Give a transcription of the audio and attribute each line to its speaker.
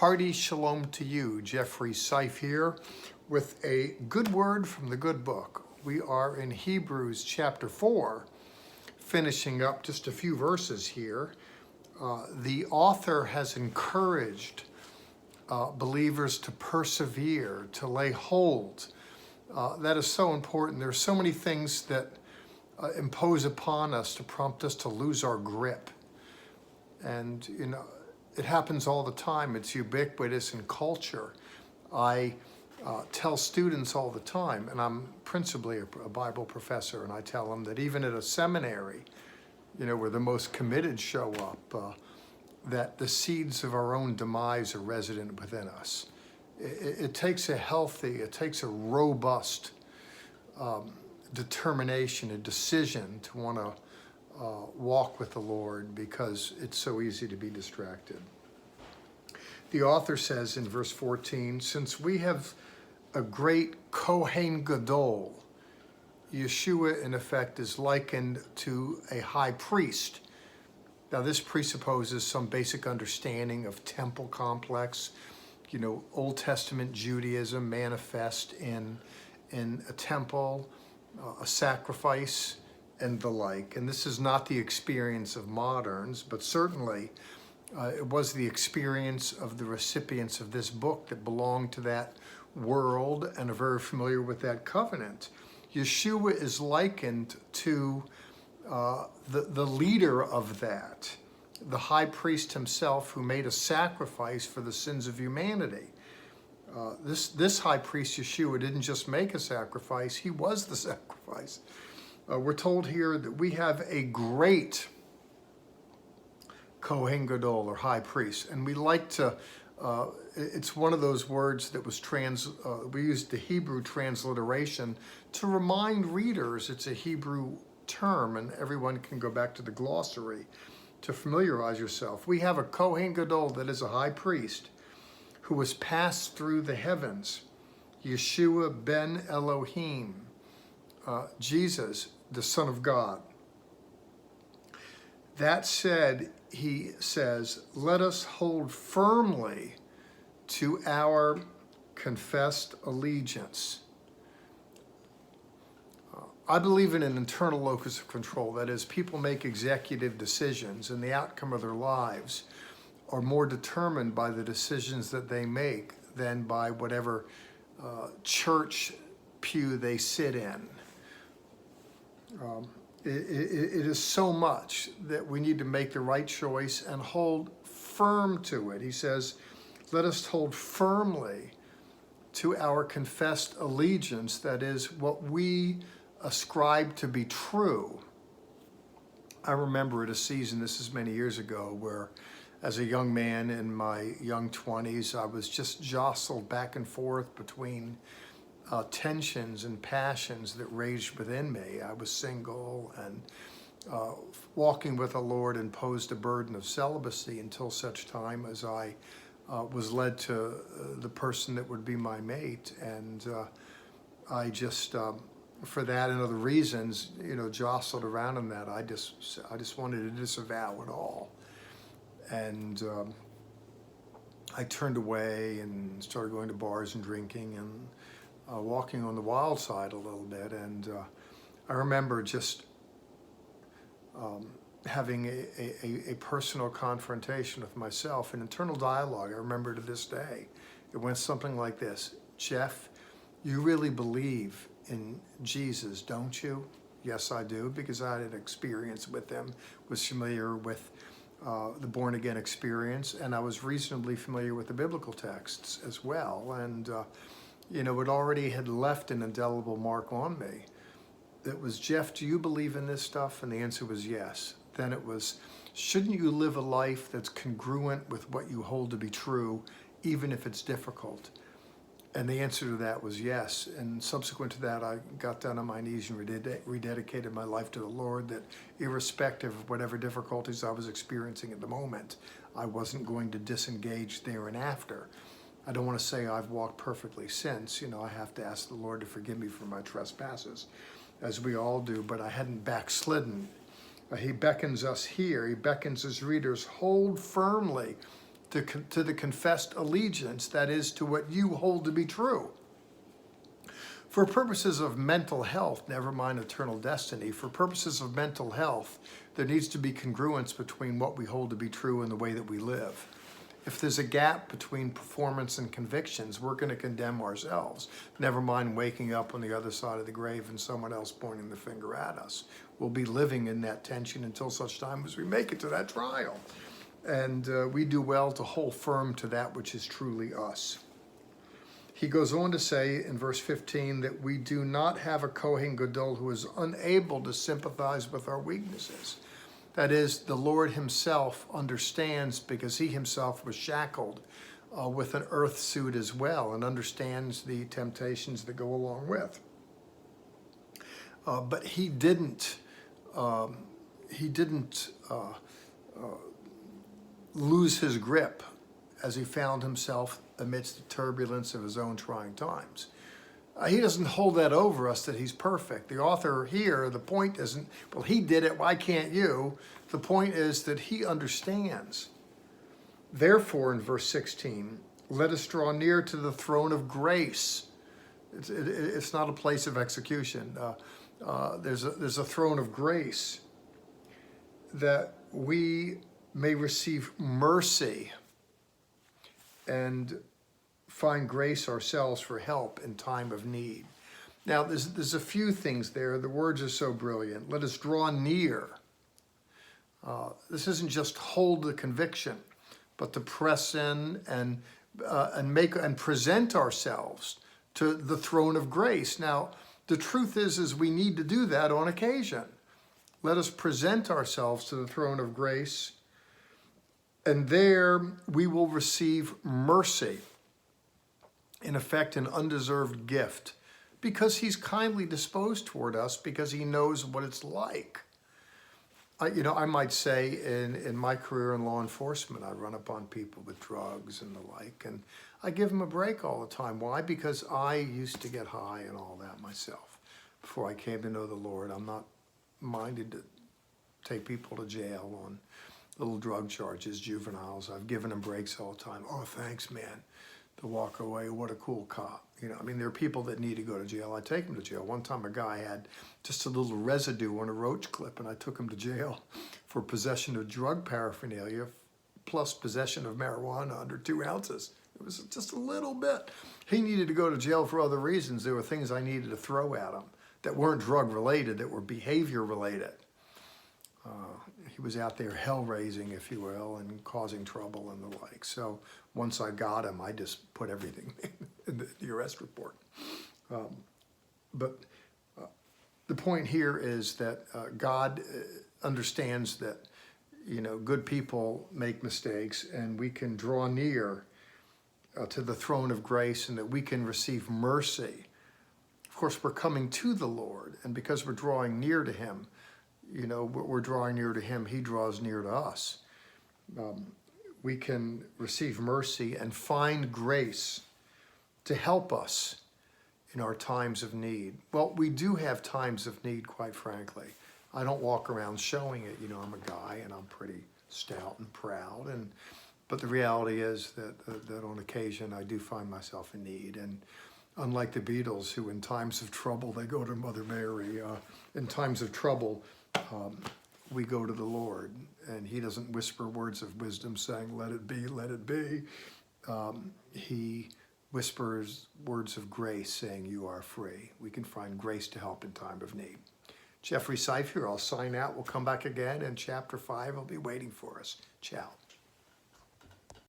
Speaker 1: Hearty shalom to you. Jeffrey Seif here with a good word from the good book. We are in Hebrews chapter 4, finishing up just a few verses here. The author has encouraged believers to persevere, to lay hold. That is so important. There are so many things that impose upon us to prompt us to lose our grip. And, it happens all the time. It's ubiquitous in culture. I tell students all the time, and I'm principally a Bible professor, and I tell them that even at a seminary, where the most committed show up, that the seeds of our own demise are resident within us. It takes a robust determination, a decision to want to walk with the Lord, because it's so easy to be distracted. The author says in verse 14, since we have a great Kohen Gadol, Yeshua in effect is likened to a high priest. Now this presupposes some basic understanding of temple complex, Old Testament Judaism manifest in a temple, a sacrifice, and the like. And this is not the experience of moderns, but certainly it was the experience of the recipients of this book that belonged to that world and are very familiar with that covenant. Yeshua is likened to the leader of that, the high priest himself, who made a sacrifice for the sins of humanity. This high priest, Yeshua, didn't just make a sacrifice, he was the sacrifice. We're told here that we have a great Kohen Gadol, or high priest, and we like to, it's one of those words that was we used the Hebrew transliteration to remind readers it's a Hebrew term, and everyone can go back to the glossary to familiarize yourself. We have a Kohen Gadol that is a high priest who was passed through the heavens, Yeshua ben Elohim, Jesus, the Son of God. That said, he says, let us hold firmly to our confessed allegiance. I believe in an internal locus of control. That is, people make executive decisions, and the outcome of their lives are more determined by the decisions that they make than by whatever church pew they sit in. It is so much that we need to make the right choice and hold firm to it. He says, let us hold firmly to our confessed allegiance, that is, what we ascribe to be true. I remember at a season, this is many years ago, where as a young man in my young 20s, I was just jostled back and forth between tensions and passions that raged within me. I was single and walking with the Lord imposed a burden of celibacy until such time as I was led to the person that would be my mate. And I just, for that and other reasons, jostled around in that. I just wanted to disavow it all. And I turned away and started going to bars and drinking and walking on the wild side a little bit. And I remember just having a personal confrontation with myself, an internal dialogue. I remember to this day. It went something like this: Jeff, you really believe in Jesus, don't you? Yes, I do, because I had an experience with him, was familiar with the born-again experience, and I was reasonably familiar with the biblical texts as well. And it already had left an indelible mark on me. It was, Jeff, do you believe in this stuff? And the answer was yes. Then it was, shouldn't you live a life that's congruent with what you hold to be true, even if it's difficult? And the answer to that was yes. And subsequent to that, I got down on my knees and rededicated my life to the Lord, that irrespective of whatever difficulties I was experiencing at the moment, I wasn't going to disengage there and after. I don't want to say I've walked perfectly since. I have to ask the Lord to forgive me for my trespasses, as we all do, but I hadn't backslidden. He beckons us here. He beckons his readers, hold firmly to the confessed allegiance, that is, to what you hold to be true. For purposes of mental health, never mind eternal destiny, for purposes of mental health, there needs to be congruence between what we hold to be true and the way that we live. If there's a gap between performance and convictions, we're going to condemn ourselves. Never mind waking up on the other side of the grave and someone else pointing the finger at us. We'll be living in that tension until such time as we make it to that trial. And we do well to hold firm to that which is truly us. He goes on to say in verse 15 that we do not have a Kohen Gadol who is unable to sympathize with our weaknesses. That is, the Lord himself understands, because he himself was shackled with an earth suit as well, and understands the temptations that go along with. But he didn't lose his grip as he found himself amidst the turbulence of his own trying times. He doesn't hold that over us that he's perfect. The author here, the point isn't, well, he did it, why can't you? The point is that he understands. Therefore, in verse 16, let us draw near to the throne of grace. It's not a place of execution. There's a throne of grace that we may receive mercy and find grace ourselves for help in time of need. Now, there's a few things there. The words are so brilliant. Let us draw near. This isn't just hold the conviction, but to press in and present ourselves to the throne of grace. Now, the truth is we need to do that on occasion. Let us present ourselves to the throne of grace, and there we will receive mercy. In effect, an undeserved gift, because he's kindly disposed toward us, because he knows what it's like. I might say in my career in law enforcement, I run upon people with drugs and the like, and I give them a break all the time. Why? Because I used to get high and all that myself. Before I came to know the Lord, I'm not minded to take people to jail on little drug charges, juveniles. I've given them breaks all the time. Oh, thanks, man. To walk away, what a cool cop. There are people that need to go to jail. I take them to jail. One time a guy had just a little residue on a roach clip, and I took him to jail for possession of drug paraphernalia plus possession of marijuana under 2 ounces. It was just a little bit. He needed to go to jail for other reasons. There were things I needed to throw at him that weren't drug related, that were behavior related. He was out there hell raising, if you will, and causing trouble and the like. So once I got him, I just put everything in the arrest report. But the point here is that God understands that, good people make mistakes, and we can draw near to the throne of grace, and that we can receive mercy. Of course, we're coming to the Lord, and because we're drawing near to him, we're drawing near to him, he draws near to us. We can receive mercy and find grace to help us in our times of need. Well, we do have times of need, quite frankly. I don't walk around showing it. I'm a guy and I'm pretty stout and proud. But the reality is that on occasion I do find myself in need. And unlike the Beatles, who in times of trouble, they go to Mother Mary, in times of trouble, we go to the Lord, and he doesn't whisper words of wisdom saying, let it be, let it be. He whispers words of grace saying, you are free. We can find grace to help in time of need. Jeffrey Seif here. I'll sign out. We'll come back again, and chapter 5 will be waiting for us. Ciao.